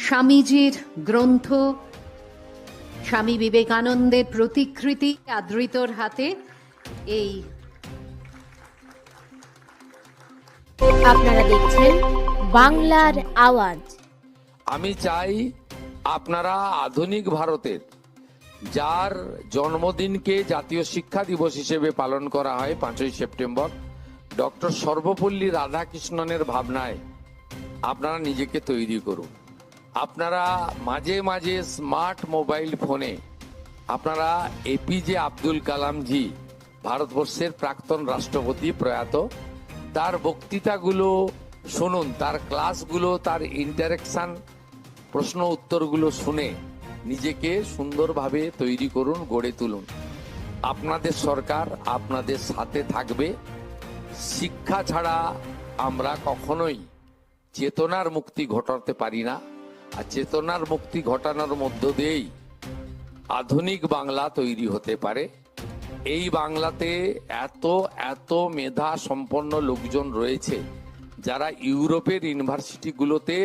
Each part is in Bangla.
স্বামীজির গ্রন্থ, স্বামী বিবেকানন্দের প্রতিকৃতি আদৃতর হাতে এই আপনারা দেখছেন বাংলার আওয়াজ। আমি চাই আপনারা আধুনিক ভারতের, যার জন্মদিনকে জাতীয় শিক্ষা দিবস হিসেবে পালন করা হয় 5ই সেপ্টেম্বর, ডক্টর সর্বপল্লী রাধাকৃষ্ণনের ভাবনায় আপনারা নিজেকে তৈরি করুন। আপনারা মাঝে মাঝে স্মার্ট মোবাইল ফোনে আপনারা এপিজে আব্দুল কালামজি, ভারতবর্ষের প্রাক্তন রাষ্ট্রপতি প্রয়াত, তার বক্তৃতাগুলো শুনুন, তার ক্লাসগুলো, তার ইন্টারেকশন, প্রশ্ন উত্তরগুলো শুনে নিজেকে সুন্দরভাবে তৈরি করুন, গড়ে তুলুন। আপনাদের সরকার আপনাদের সাথে থাকবে। শিক্ষা ছাড়া আমরা কখনোই চেতনার মুক্তি ঘটাতে পারি না, আর চেতনার মুক্তি ঘটানোর মধ্য দিয়েই আধুনিক বাংলা তৈরি হতে পারে। এই বাংলাতে এত এত মেধা সম্পন্ন লোকজন রয়েছে যারা ইউরোপের ইউনিভার্সিটিগুলোতে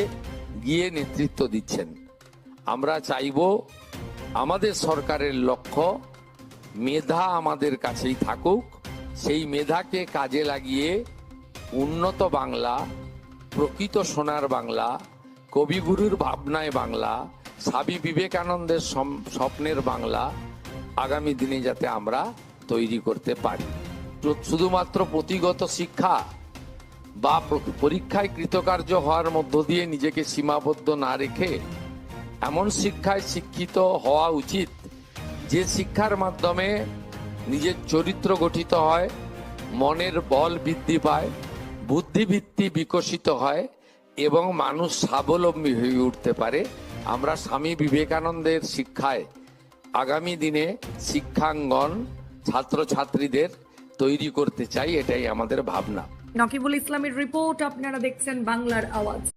গিয়ে নেতৃত্ব দিচ্ছেন। আমরা চাইব আমাদের সরকারের লক্ষ্য মেধা আমাদের কাছেই থাকুক, সেই মেধাকে কাজে লাগিয়ে উন্নত বাংলা, প্রকৃত সোনার বাংলা, কবিগুরুর ভাবনায় বাংলা, স্বামী বিবেকানন্দের স্বপ্নের বাংলা আগামী দিনে যাতে আমরা তৈরি করতে পারি। শুধুমাত্র পুঁথিগত শিক্ষা বা পরীক্ষায় কৃতকার্য হওয়ার মধ্য দিয়ে নিজেকে সীমাবদ্ধ না রেখে এমন শিক্ষায় শিক্ষিত হওয়া উচিত যে শিক্ষার মাধ্যমে নিজের চরিত্র গঠিত হয়, মনের বল বৃদ্ধি পায়, বুদ্ধিবৃত্তি বিকশিত হয় এবং মানুষ স্বাবলম্বী হয়ে উঠতে পারে। আমরা স্বামী বিবেকানন্দের শিক্ষায় আগামী দিনে শিক্ষাঙ্গন ছাত্রছাত্রীদের তৈরি করতে চাই, এটাই আমাদের ভাবনা। নকিবুল ইসলামের রিপোর্ট, আপনারা দেখছেন বাংলার আওয়াজ।